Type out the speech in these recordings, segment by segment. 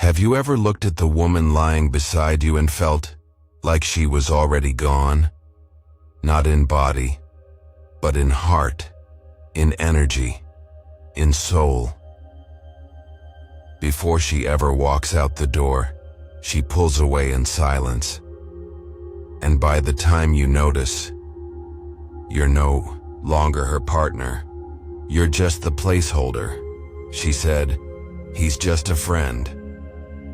Have you ever looked at the woman lying beside you and felt like she was already gone? Not in body, but in heart, in energy, in soul. Before she ever walks out the door, she pulls away in silence. And by the time you notice, you're no longer her partner. You're just the placeholder. She said, "He's just a friend."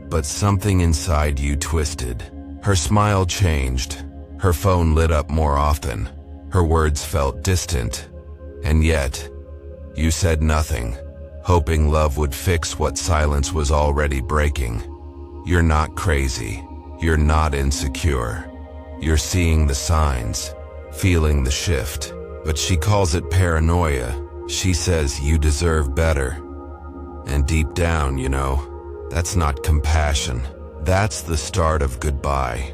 But something inside you twisted. Her smile changed. Her phone lit up more often. Her words felt distant. And yet, you said nothing, hoping love would fix what silence was already breaking. You're not crazy. You're not insecure. You're seeing the signs, feeling the shift. But she calls it paranoia. She says you deserve better. And deep down, you know, that's not compassion. That's the start of goodbye.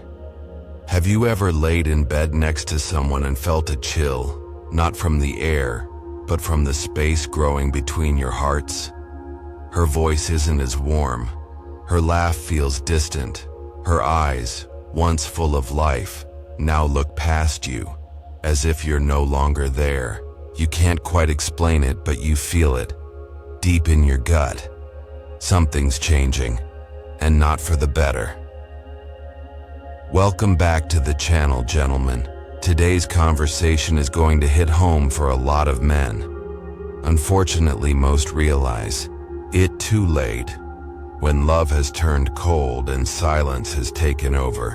Have you ever laid in bed next to someone and felt a chill, not from the air, but from the space growing between your hearts? Her voice isn't as warm. Her laugh feels distant. Her eyes, once full of life, now look past you, as if you're no longer there. You can't quite explain it, but you feel it, deep in your gut. Something's changing, and not for the better. Welcome back to the channel, gentlemen. Today's conversation is going to hit home for a lot of men. Unfortunately, most realize it too late, when love has turned cold and silence has taken over.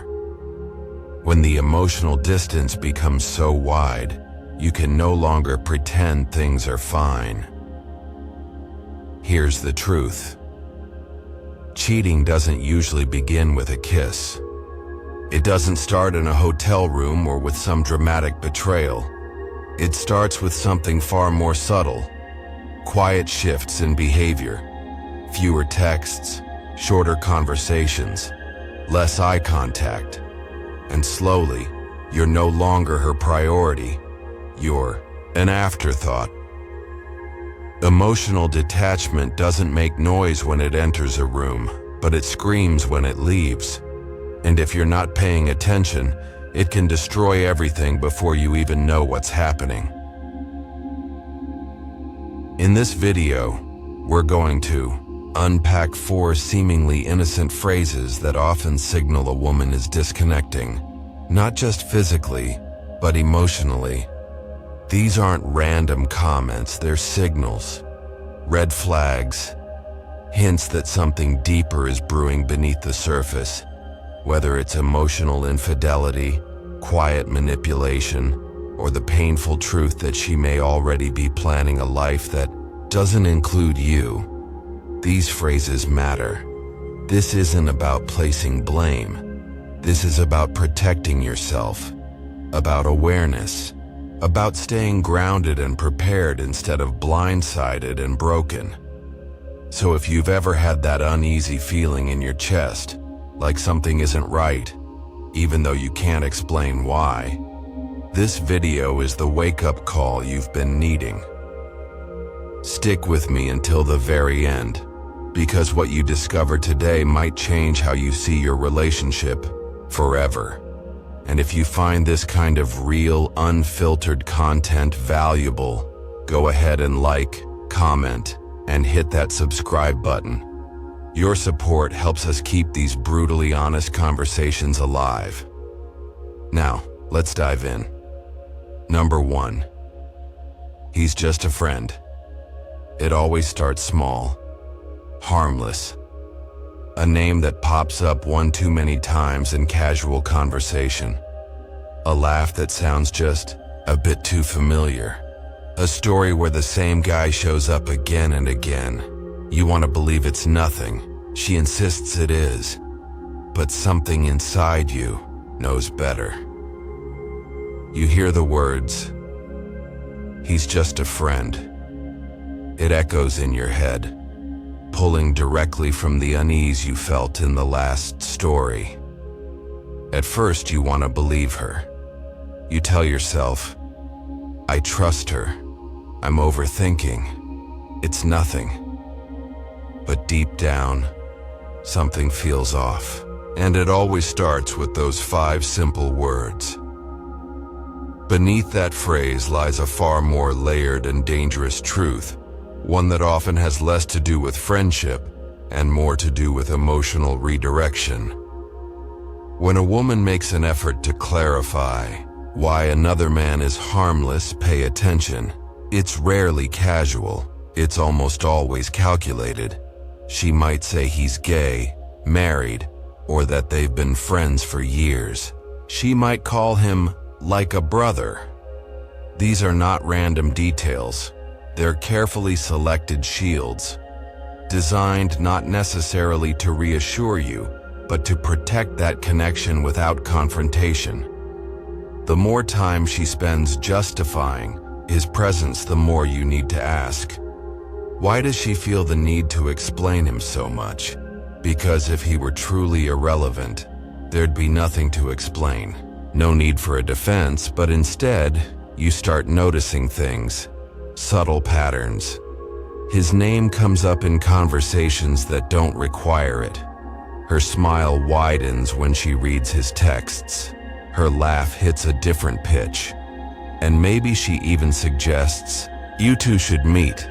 When the emotional distance becomes so wide, you can no longer pretend things are fine. Here's the truth. Cheating doesn't usually begin with a kiss. It doesn't start in a hotel room or with some dramatic betrayal. It starts with something far more subtle. Quiet shifts in behavior. Fewer texts, shorter conversations, less eye contact. And slowly, you're no longer her priority. You're an afterthought. Emotional detachment doesn't make noise when it enters a room, but it screams when it leaves. And if you're not paying attention, it can destroy everything before you even know what's happening. In this video, we're going to unpack 4 seemingly innocent phrases that often signal a woman is disconnecting, not just physically, but emotionally. These aren't random comments, they're signals, red flags, hints that something deeper is brewing beneath the surface, whether it's emotional infidelity, quiet manipulation, or the painful truth that she may already be planning a life that doesn't include you. These phrases matter. This isn't about placing blame. This is about protecting yourself, about awareness, about staying grounded and prepared instead of blindsided and broken. So if you've ever had that uneasy feeling in your chest, like something isn't right, even though you can't explain why, this video is the wake-up call you've been needing. Stick with me until the very end, because what you discover today might change how you see your relationship forever. And if you find this kind of real, unfiltered content valuable, go ahead and like, comment, and hit that subscribe button. Your support helps us keep these brutally honest conversations alive. Now, let's dive in. Number 1. He's just a friend. It always starts small, harmless. A name that pops up one too many times in casual conversation. A laugh that sounds just a bit too familiar. A story where the same guy shows up again and again. You want to believe it's nothing. She insists it is. But something inside you knows better. You hear the words, "He's just a friend." It echoes in your head, pulling directly from the unease you felt in the last story. At first, you want to believe her. You tell yourself, "I trust her. I'm overthinking. It's nothing." But deep down, something feels off. And it always starts with those 5 simple words. Beneath that phrase lies a far more layered and dangerous truth, one that often has less to do with friendship and more to do with emotional redirection. When a woman makes an effort to clarify why another man is harmless, pay attention. It's rarely casual. It's almost always calculated. She might say he's gay, married, or that they've been friends for years. She might call him like a brother. These are not random details. They're carefully selected shields, designed not necessarily to reassure you, but to protect that connection without confrontation. The more time she spends justifying his presence, the more you need to ask, why does she feel the need to explain him so much? Because if he were truly irrelevant, there'd be nothing to explain. No need for a defense, but instead, you start noticing things, subtle patterns. His name comes up in conversations that don't require it. Her smile widens when she reads his texts. Her laugh hits a different pitch. And maybe she even suggests, you two should meet,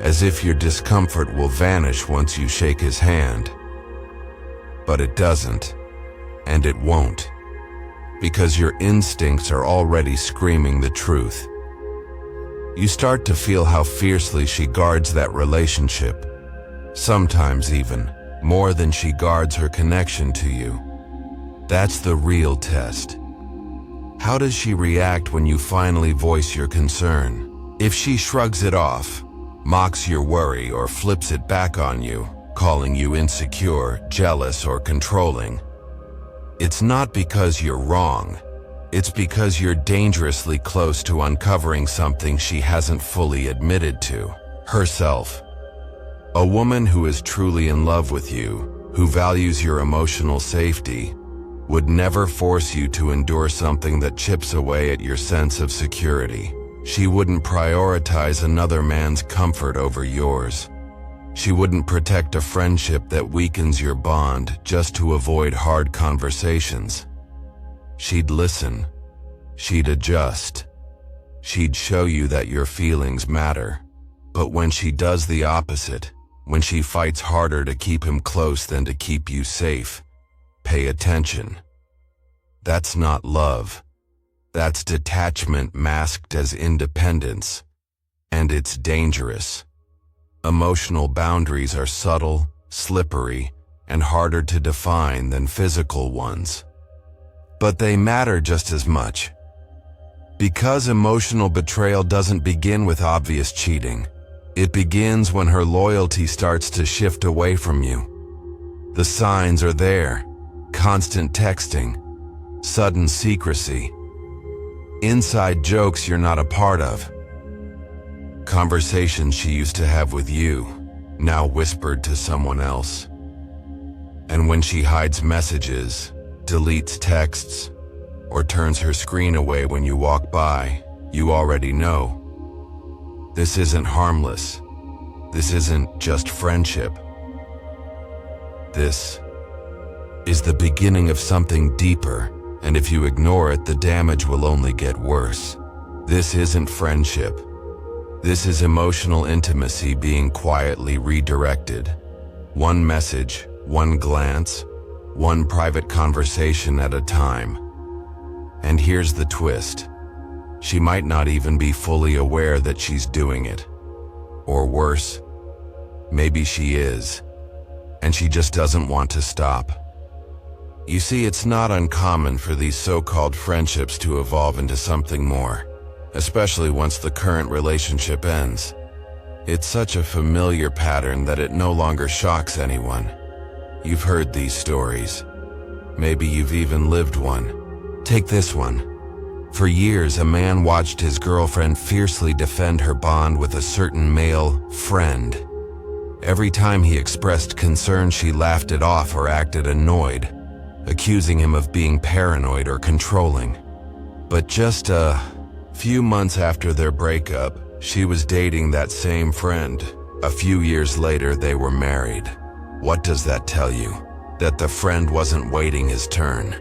as if your discomfort will vanish once you shake his hand. But it doesn't, and it won't, because your instincts are already screaming the truth. You start to feel how fiercely she guards that relationship, sometimes even more than she guards her connection to you. That's the real test. How does she react when you finally voice your concern? If she shrugs it off, mocks your worry, or flips it back on you, calling you insecure, jealous, or controlling, it's not because you're wrong. It's because you're dangerously close to uncovering something she hasn't fully admitted to herself. A woman who is truly in love with you, who values your emotional safety, would never force you to endure something that chips away at your sense of security. She wouldn't prioritize another man's comfort over yours. She wouldn't protect a friendship that weakens your bond just to avoid hard conversations. She'd listen. She'd adjust. She'd show you that your feelings matter. But when she does the opposite, when she fights harder to keep him close than to keep you safe, pay attention. That's not love. That's detachment masked as independence. And it's dangerous. Emotional boundaries are subtle, slippery, and harder to define than physical ones. But they matter just as much. Because emotional betrayal doesn't begin with obvious cheating. It begins when her loyalty starts to shift away from you. The signs are there. Constant texting, sudden secrecy, inside jokes you're not a part of, conversations she used to have with you, now whispered to someone else. And when she hides messages, deletes texts, or turns her screen away when you walk by, you already know. This isn't harmless. This isn't just friendship. This is the beginning of something deeper, and if you ignore it, the damage will only get worse. This isn't friendship. This is emotional intimacy being quietly redirected. One message, one glance, one private conversation at a time. And here's the twist. She might not even be fully aware that she's doing it. Or worse, maybe she is, and she just doesn't want to stop. You see, it's not uncommon for these so-called friendships to evolve into something more, especially once the current relationship ends. It's such a familiar pattern that it no longer shocks anyone. You've heard these stories. Maybe you've even lived one. Take this one. For years, a man watched his girlfriend fiercely defend her bond with a certain male friend. Every time he expressed concern, she laughed it off or acted annoyed, accusing him of being paranoid or controlling. But just a few months after their breakup, she was dating that same friend. A few years later, they were married. What does that tell you? That the friend wasn't waiting his turn.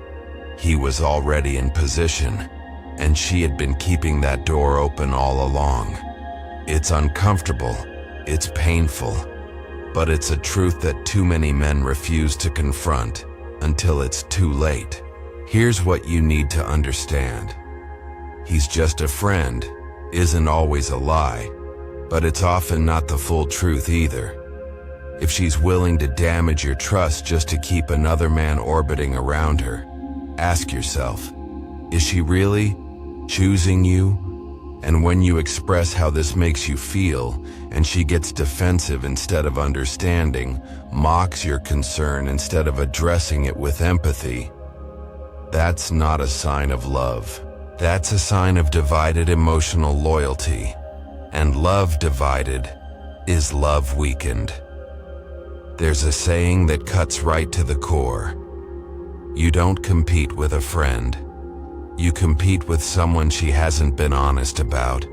He was already in position, and she had been keeping that door open all along. It's uncomfortable, it's painful, but it's a truth that too many men refuse to confront until it's too late. Here's what you need to understand. He's just a friend isn't always a lie, but it's often not the full truth either. If she's willing to damage your trust just to keep another man orbiting around her, ask yourself, is she really choosing you? And when you express how this makes you feel, and she gets defensive instead of understanding, mocks your concern instead of addressing it with empathy, that's not a sign of love. That's a sign of divided emotional loyalty. And love divided is love weakened. There's a saying that cuts right to the core. You don't compete with a friend. You compete with someone she hasn't been honest about.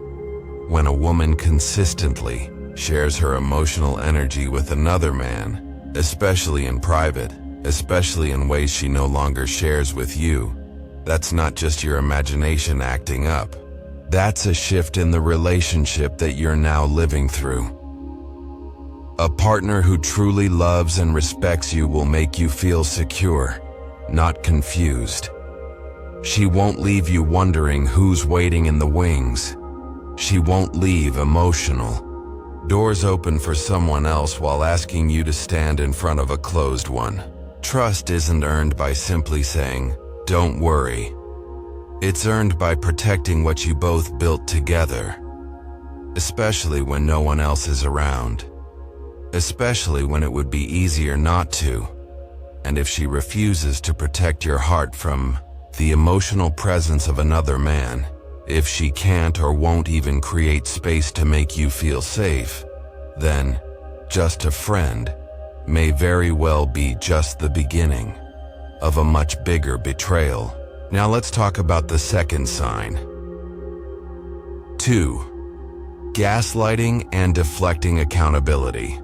When a woman consistently shares her emotional energy with another man, especially in private, especially in ways she no longer shares with you, that's not just your imagination acting up. That's a shift in the relationship that you're now living through. A partner who truly loves and respects you will make you feel secure, not confused. She won't leave you wondering who's waiting in the wings. She won't leave emotional doors open for someone else while asking you to stand in front of a closed one. Trust isn't earned by simply saying, "Don't worry." It's earned by protecting what you both built together, especially when no one else is around. Especially when it would be easier not to. And if she refuses to protect your heart from the emotional presence of another man, if she can't or won't even create space to make you feel safe, then just a friend may very well be just the beginning of a much bigger betrayal. Now let's talk about the second sign. 2. Gaslighting and deflecting accountability.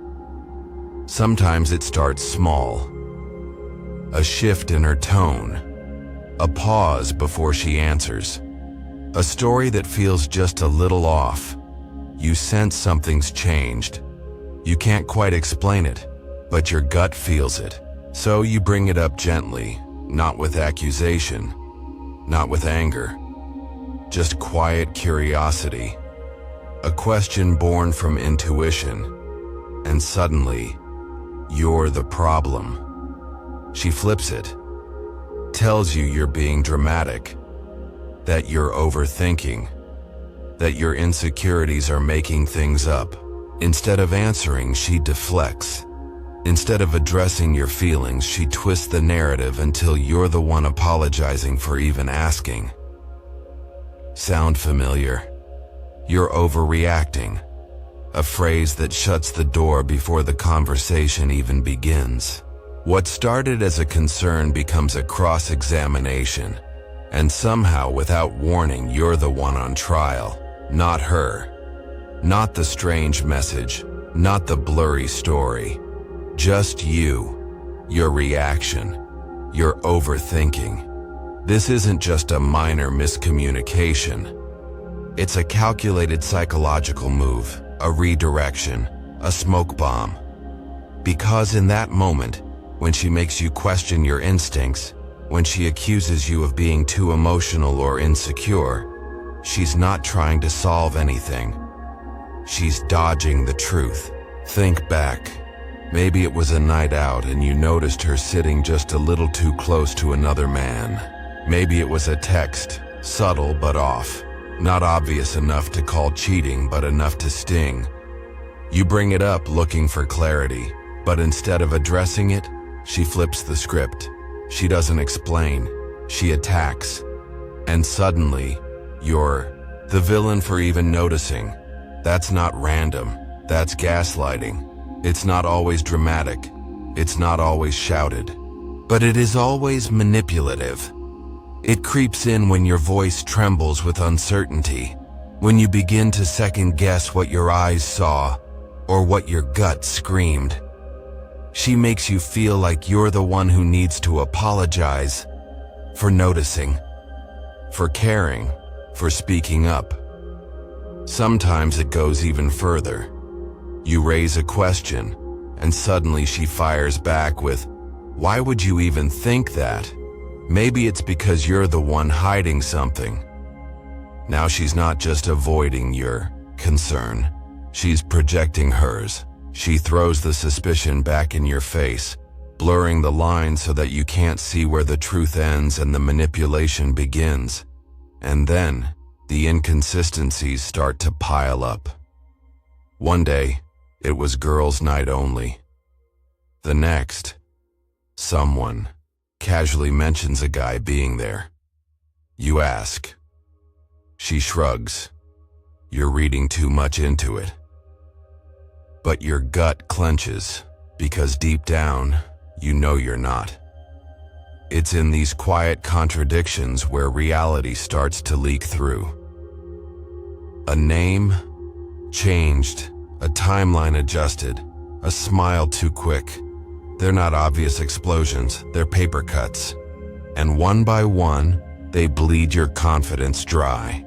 Sometimes it starts small. A shift in her tone. A pause before she answers. A story that feels just a little off. You sense something's changed. You can't quite explain it, but your gut feels it. So you bring it up gently, not with accusation, not with anger. Just quiet curiosity. A question born from intuition. And suddenly, you're the problem. She flips it, tells you you're being dramatic, that you're overthinking, that your insecurities are making things up. Instead of answering, she deflects. Instead of addressing your feelings, she twists the narrative until you're the one apologizing for even asking. Sound familiar? You're overreacting. A phrase that shuts the door before the conversation even begins. What started as a concern becomes a cross-examination, and somehow, without warning, you're the one on trial, not her. Not the strange message, not the blurry story. Just you, your reaction, your overthinking. This isn't just a minor miscommunication. It's a calculated psychological move. A redirection, a smoke bomb. Because in that moment, when she makes you question your instincts, when she accuses you of being too emotional or insecure, she's not trying to solve anything. She's dodging the truth. Think back. Maybe it was a night out and you noticed her sitting just a little too close to another man. Maybe it was a text, subtle but off. Not obvious enough to call cheating, but enough to sting. You bring it up looking for clarity, but instead of addressing it, she flips the script. She doesn't explain, she attacks. And suddenly, you're the villain for even noticing. That's not random, that's gaslighting. It's not always dramatic, it's not always shouted, but it is always manipulative. It creeps in when your voice trembles with uncertainty, when you begin to second guess what your eyes saw or what your gut screamed. She makes you feel like you're the one who needs to apologize for noticing, for caring, for speaking up. Sometimes it goes even further. You raise a question, and suddenly she fires back with, "Why would you even think that?" Maybe it's because you're the one hiding something. Now she's not just avoiding your concern, she's projecting hers. She throws the suspicion back in your face, blurring the lines so that you can't see where the truth ends and the manipulation begins. And then, the inconsistencies start to pile up. One day, it was girls' night only. The next, someone casually mentions a guy being there. You ask. She shrugs. You're reading too much into it. But your gut clenches, because deep down, you know you're not. It's in these quiet contradictions where reality starts to leak through. A name changed, a timeline adjusted, a smile too quick. They're not obvious explosions, they're paper cuts. And one by one, they bleed your confidence dry.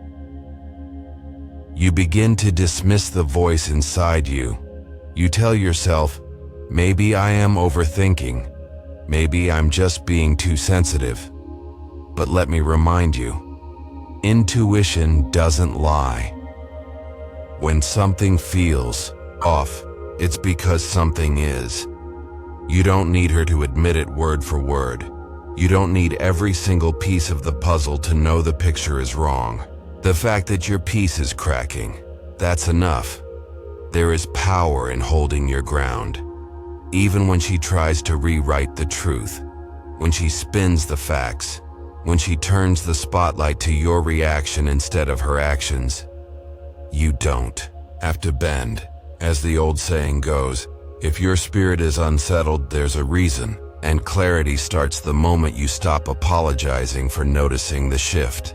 You begin to dismiss the voice inside you. You tell yourself, maybe I am overthinking. Maybe I'm just being too sensitive. But let me remind you, intuition doesn't lie. When something feels off, it's because something is. You don't need her to admit it word for word. You don't need every single piece of the puzzle to know the picture is wrong. The fact that your piece is cracking, that's enough. There is power in holding your ground. Even when she tries to rewrite the truth, when she spins the facts, when she turns the spotlight to your reaction instead of her actions, you don't have to bend. As the old saying goes, if your spirit is unsettled, there's a reason, and clarity starts the moment you stop apologizing for noticing the shift.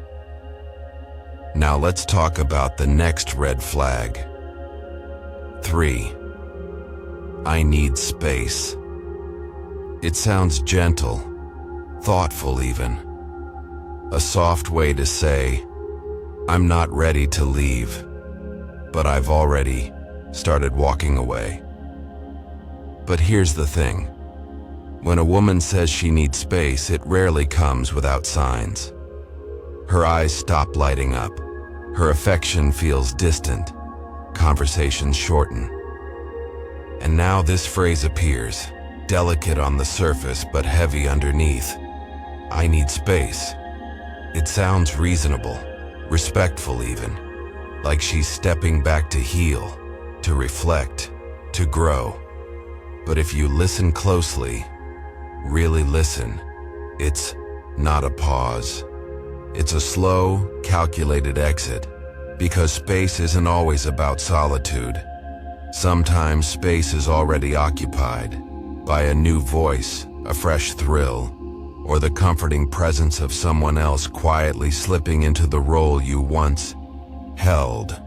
Now let's talk about the next red flag. 3. I need space. It sounds gentle, thoughtful even. A soft way to say, I'm not ready to leave, but I've already started walking away. But here's the thing. When a woman says she needs space, it rarely comes without signs. Her eyes stop lighting up. Her affection feels distant. Conversations shorten. And now this phrase appears, delicate on the surface but heavy underneath. I need space. It sounds reasonable, respectful even, like she's stepping back to heal, to reflect, to grow. But if you listen closely, really listen, it's not a pause. It's a slow, calculated exit, because space isn't always about solitude. Sometimes space is already occupied by a new voice, a fresh thrill, or the comforting presence of someone else quietly slipping into the role you once held.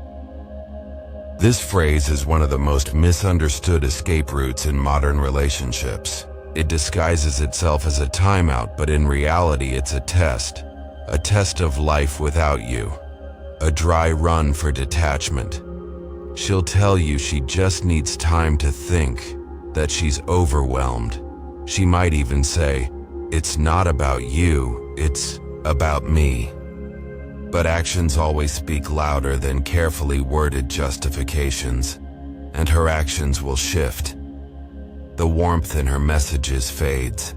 This phrase is one of the most misunderstood escape routes in modern relationships. It disguises itself as a timeout, but in reality it's a test of life without you, a dry run for detachment. She'll tell you she just needs time to think, that she's overwhelmed. She might even say, it's not about you, it's about me. But actions always speak louder than carefully worded justifications, and her actions will shift. The warmth in her messages fades.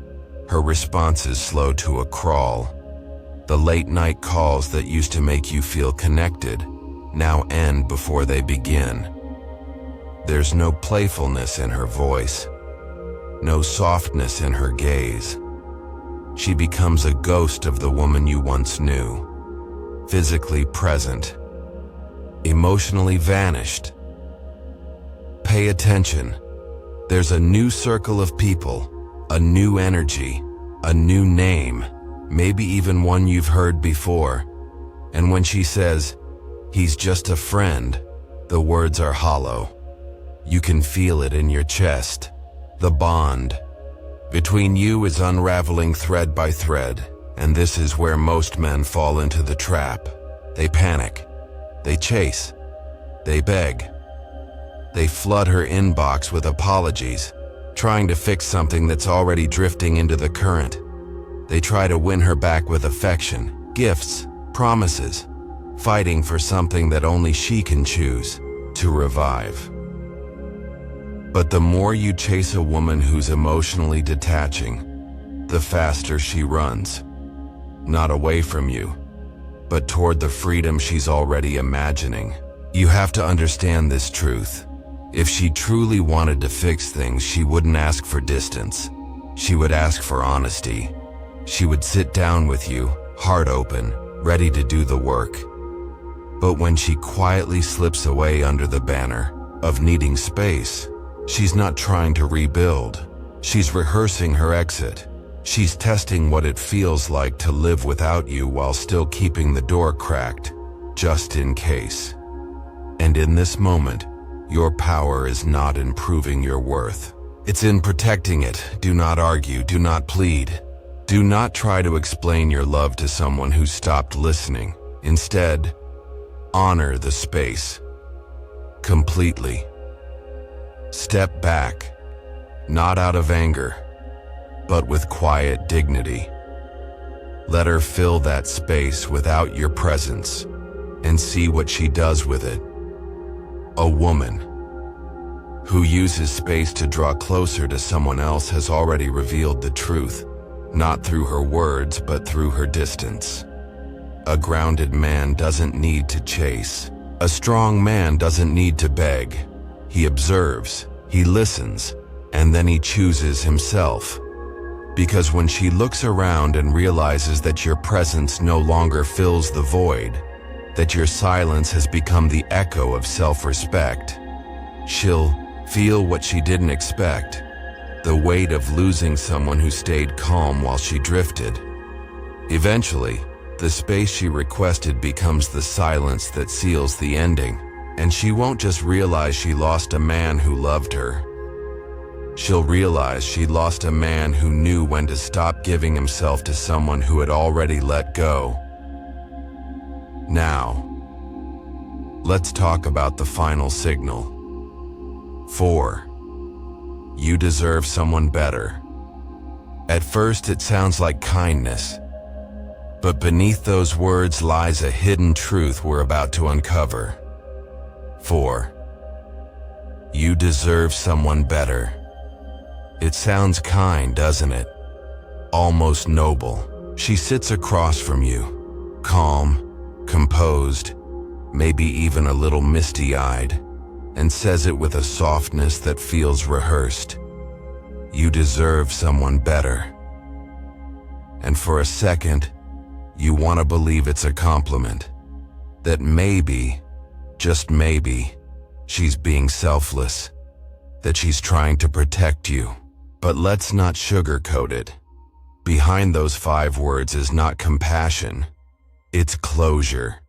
Her responses slow to a crawl. The late-night calls that used to make you feel connected now end before they begin. There's no playfulness in her voice, no softness in her gaze. She becomes a ghost of the woman you once knew, physically present, emotionally vanished. Pay attention. There's a new circle of people, a new energy, a new name, maybe even one you've heard before. And when she says, he's just a friend, the words are hollow. You can feel it in your chest. The bond between you is unraveling thread by thread, and this is where most men fall into the trap. They panic. They chase. They beg. They flood her inbox with apologies, trying to fix something that's already drifting into the current. They try to win her back with affection, gifts, promises, fighting for something that only she can choose to revive. But the more you chase a woman who's emotionally detaching, the faster she runs. Not away from you, but toward the freedom she's already imagining. You have to understand this truth. If she truly wanted to fix things, she wouldn't ask for distance. She would ask for honesty. She would sit down with you, heart open, ready to do the work. But when she quietly slips away under the banner of needing space, she's not trying to rebuild. She's rehearsing her exit. She's testing what it feels like to live without you while still keeping the door cracked, just in case. And in this moment, your power is not in proving your worth. It's in protecting it. Do not argue. Do not plead. Do not try to explain your love to someone who stopped listening. Instead, honor the space completely. Step back, not out of anger, but with quiet dignity. Let her fill that space without your presence and see what she does with it. A woman who uses space to draw closer to someone else has already revealed the truth, not through her words, but through her distance. A grounded man doesn't need to chase. A strong man doesn't need to beg. He observes, he listens, and then he chooses himself. Because when she looks around and realizes that your presence no longer fills the void, that your silence has become the echo of self-respect, she'll feel what she didn't expect, the weight of losing someone who stayed calm while she drifted. Eventually, the space she requested becomes the silence that seals the ending, and she won't just realize she lost a man who loved her. She'll realize she lost a man who knew when to stop giving himself to someone who had already let go. Now, let's talk about the final signal. 4. You deserve someone better. At first, it sounds like kindness, but beneath those words lies a hidden truth we're about to uncover. 4. You deserve someone better. It sounds kind, doesn't it? Almost noble. She sits across from you, calm, composed, maybe even a little misty-eyed, and says it with a softness that feels rehearsed. You deserve someone better. And for a second, you want to believe it's a compliment. That maybe, just maybe, she's being selfless. That she's trying to protect you. But let's not sugarcoat it. Behind those 5 words is not compassion. It's closure.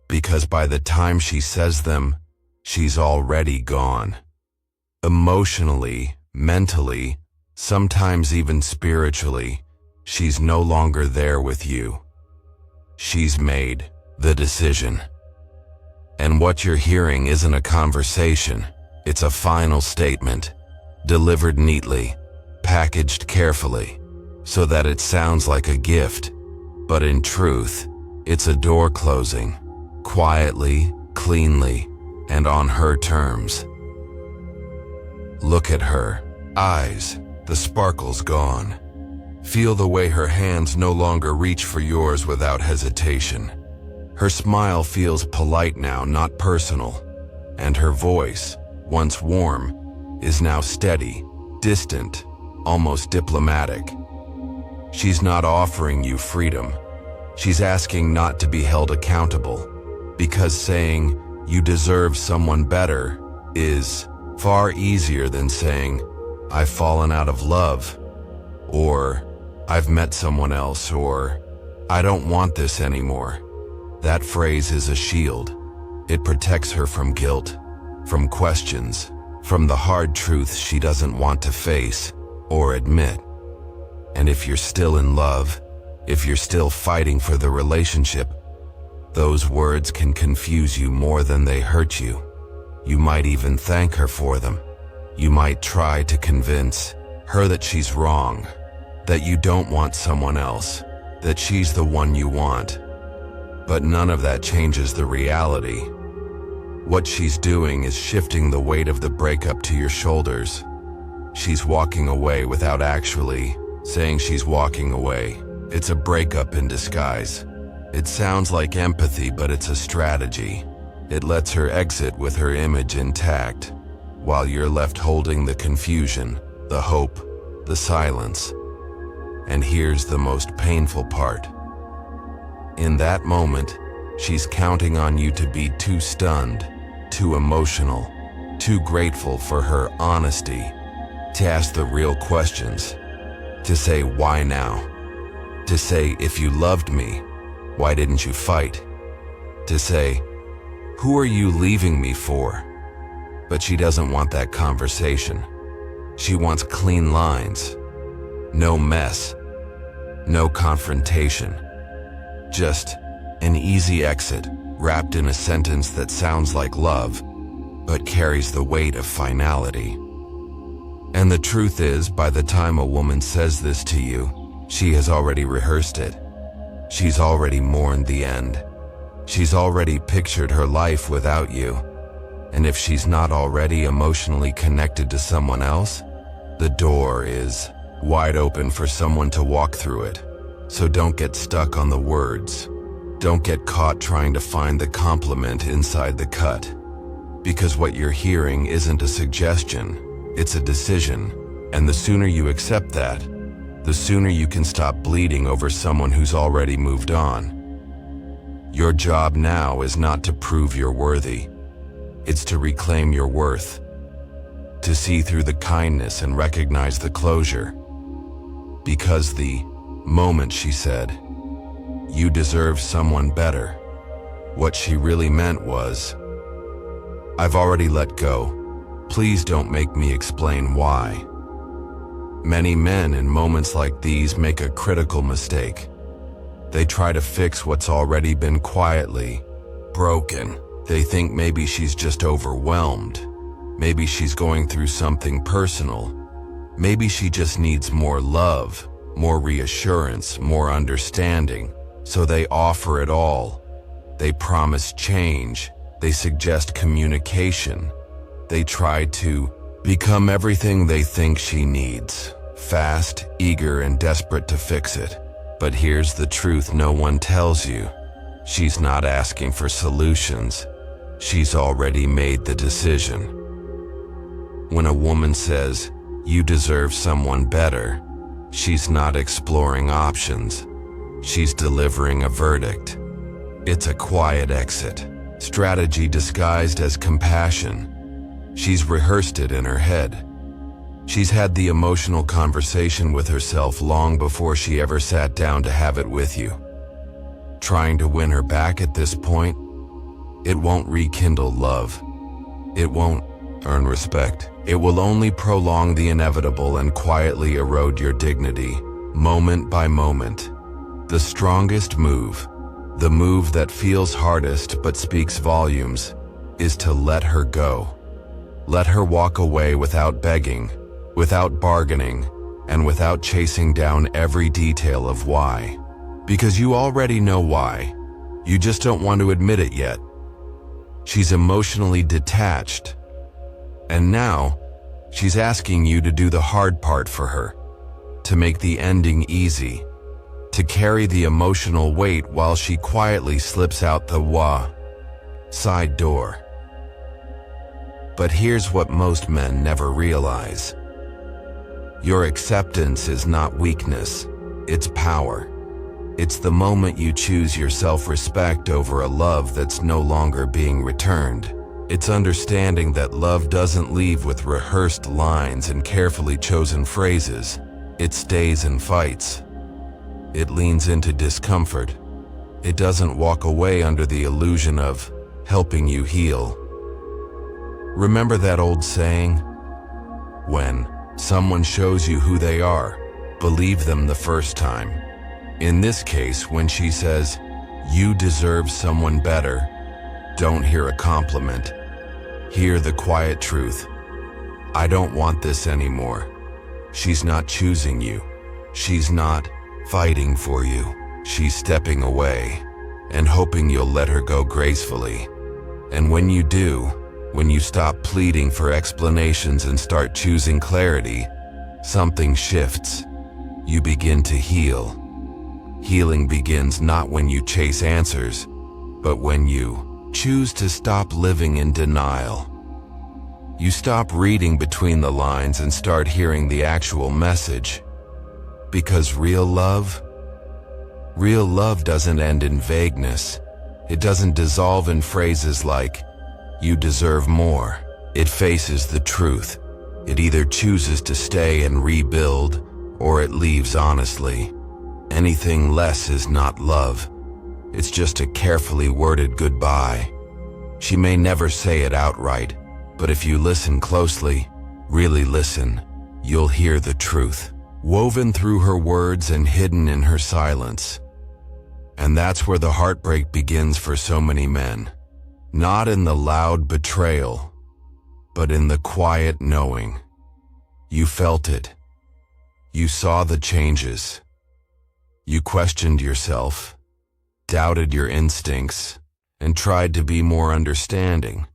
Because by the time she says them, she's already gone. Emotionally, mentally, sometimes even spiritually, she's no longer there with you. She's made the decision. And what you're hearing isn't a conversation. It's a final statement, delivered neatly, packaged carefully, so that it sounds like a gift. But in truth, it's a door closing, quietly, cleanly, and on her terms. Look at her eyes, the sparkle's gone. Feel the way her hands no longer reach for yours without hesitation. Her smile feels polite now, not personal, and her voice, once warm, is now steady, distant, almost diplomatic. She's not offering you freedom. She's asking not to be held accountable, because saying, you deserve someone better, is far easier than saying, I've fallen out of love, or I've met someone else, or I don't want this anymore. That phrase is a shield. It protects her from guilt, from questions, from the hard truths she doesn't want to face or admit. And if you're still in love, if you're still fighting for the relationship, those words can confuse you more than they hurt you. You might even thank her for them. You might try to convince her that she's wrong, that you don't want someone else, that she's the one you want. But none of that changes the reality. What she's doing is shifting the weight of the breakup to your shoulders. She's walking away without actually saying she's walking away. It's a breakup in disguise. It sounds like empathy, but it's a strategy. It lets her exit with her image intact, while you're left holding the confusion, the hope, the silence. And here's the most painful part. In that moment, she's counting on you to be too stunned, too emotional, too grateful for her honesty, to ask the real questions, to say why now, to say if you loved me, why didn't you fight, to say who are you leaving me for? But she doesn't want that conversation. She wants clean lines, no mess, no confrontation, just an easy exit wrapped in a sentence that sounds like love, but carries the weight of finality. And the truth is, by the time a woman says this to you, she has already rehearsed it. She's already mourned the end. She's already pictured her life without you. And if she's not already emotionally connected to someone else, the door is wide open for someone to walk through it. So don't get stuck on the words. Don't get caught trying to find the compliment inside the cut. Because what you're hearing isn't a suggestion, it's a decision. And the sooner you accept that, the sooner you can stop bleeding over someone who's already moved on. Your job now is not to prove you're worthy. It's to reclaim your worth, to see through the kindness and recognize the closure. Because the moment she said, "You deserve someone better," what she really meant was, "I've already let go. Please don't make me explain why." Many men in moments like these make a critical mistake. They try to fix what's already been quietly broken. They think maybe she's just overwhelmed. Maybe she's going through something personal. Maybe she just needs more love, more reassurance, more understanding. So they offer it all. They promise change. They suggest communication. They try to become everything they think she needs. Fast, eager, and desperate to fix it. But here's the truth no one tells you. She's not asking for solutions. She's already made the decision. When a woman says, "You deserve someone better," she's not exploring options. She's delivering a verdict. It's a quiet exit, strategy disguised as compassion. She's rehearsed it in her head. She's had the emotional conversation with herself long before she ever sat down to have it with you. Trying to win her back at this point, it won't rekindle love. It won't earn respect. It will only prolong the inevitable and quietly erode your dignity, moment by moment. The strongest move, the move that feels hardest but speaks volumes, is to let her go. Let her walk away without begging, without bargaining, and without chasing down every detail of why. Because you already know why. You just don't want to admit it yet. She's emotionally detached. And now, she's asking you to do the hard part for her, to make the ending easy, to carry the emotional weight while she quietly slips out the side door. But here's what most men never realize. Your acceptance is not weakness, it's power. It's the moment you choose your self-respect over a love that's no longer being returned. It's understanding that love doesn't leave with rehearsed lines and carefully chosen phrases. It stays and fights. It leans into discomfort. It doesn't walk away under the illusion of helping you heal. Remember that old saying? When someone shows you who they are, believe them the first time. In this case, when she says, "You deserve someone better," don't hear a compliment. Hear the quiet truth. I don't want this anymore. She's not choosing you. She's not fighting for you. She's stepping away and hoping you'll let her go gracefully. And when you do, when you stop pleading for explanations and start choosing clarity, something shifts. You begin to heal. Healing begins not when you chase answers, but when you choose to stop living in denial. You stop reading between the lines and start hearing the actual message. Because real love doesn't end in vagueness. It doesn't dissolve in phrases like, "You deserve more." It faces the truth. It either chooses to stay and rebuild, or it leaves honestly. Anything less is not love. It's just a carefully worded goodbye. She may never say it outright, but if you listen closely, really listen, you'll hear the truth, woven through her words and hidden in her silence. And that's where the heartbreak begins for so many men. Not in the loud betrayal, but in the quiet knowing. You felt it. You saw the changes. You questioned yourself, doubted your instincts, and tried to be more understanding.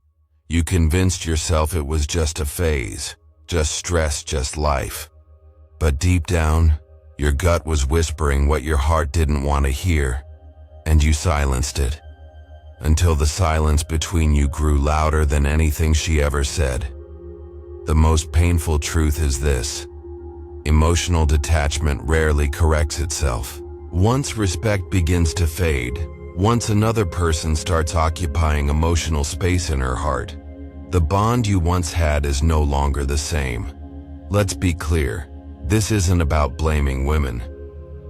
You convinced yourself it was just a phase, just stress, just life. But deep down, your gut was whispering what your heart didn't want to hear, and you silenced it, until the silence between you grew louder than anything she ever said. The most painful truth is this: emotional detachment rarely corrects itself. Once respect begins to fade, once another person starts occupying emotional space in her heart, the bond you once had is no longer the same. Let's be clear, this isn't about blaming women.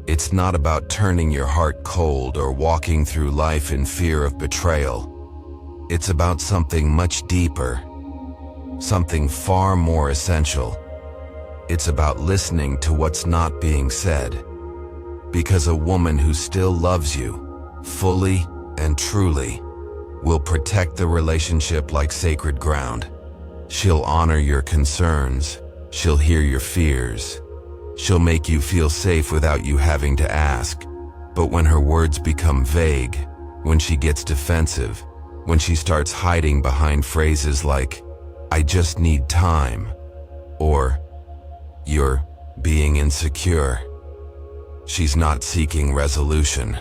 It's not about turning your heart cold or walking through life in fear of betrayal. It's about something much deeper, something far more essential. It's about listening to what's not being said. Because a woman who still loves you, fully and truly, will protect the relationship like sacred ground. She'll honor your concerns. She'll hear your fears. She'll make you feel safe without you having to ask. But when her words become vague, when she gets defensive, when she starts hiding behind phrases like, "I just need time," or "You're being insecure," she's not seeking resolution.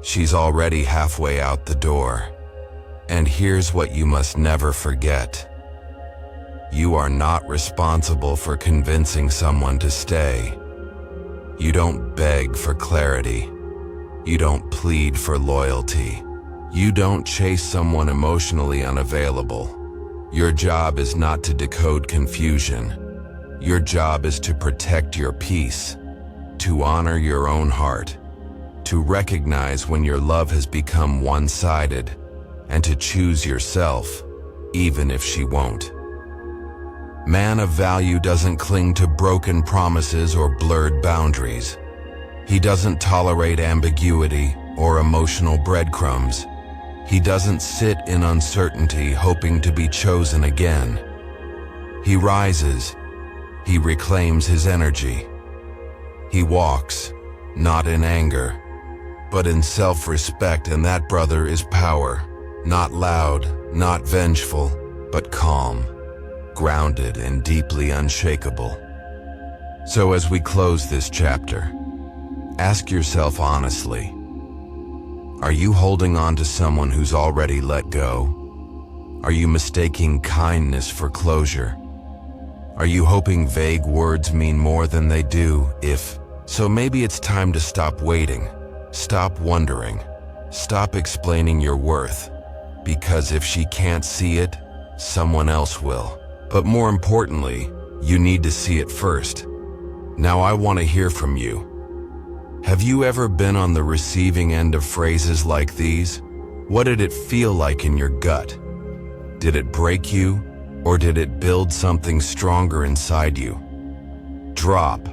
She's already halfway out the door. And here's what you must never forget. You are not responsible for convincing someone to stay. You don't beg for clarity. You don't plead for loyalty. You don't chase someone emotionally unavailable. Your job is not to decode confusion. Your job is to protect your peace, to honor your own heart, to recognize when your love has become one-sided, and to choose yourself, even if she won't. Man of value doesn't cling to broken promises or blurred boundaries. He doesn't tolerate ambiguity or emotional breadcrumbs. He doesn't sit in uncertainty hoping to be chosen again. He rises. He reclaims his energy. He walks, not in anger, but in self-respect, and that, brother, is power. Not loud, not vengeful, but calm, grounded, and deeply unshakable. So as we close this chapter, ask yourself honestly, are you holding on to someone who's already let go? Are you mistaking kindness for closure? Are you hoping vague words mean more than they do? If so, maybe it's time to stop waiting, stop wondering, stop explaining your worth. Because if she can't see it, someone else will. But more importantly, you need to see it first. Now I want to hear from you. Have you ever been on the receiving end of phrases like these? What did it feel like in your gut? Did it break you? Or did it build something stronger inside you? Drop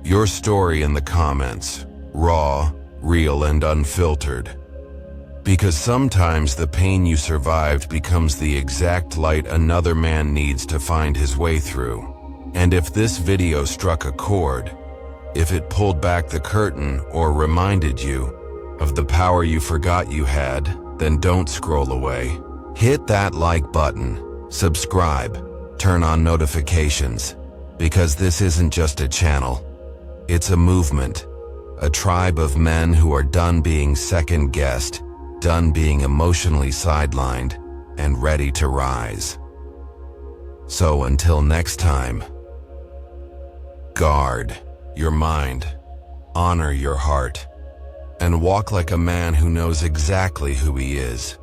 your story in the comments, raw, real, and unfiltered. Because sometimes the pain you survived becomes the exact light another man needs to find his way through. And if this video struck a chord, if it pulled back the curtain or reminded you of the power you forgot you had, then don't scroll away. Hit that like button, subscribe, turn on notifications, because this isn't just a channel. It's a movement, a tribe of men who are done being second-guessed, done being emotionally sidelined, and ready to rise. So until next time, guard your mind, honor your heart, and walk like a man who knows exactly who he is.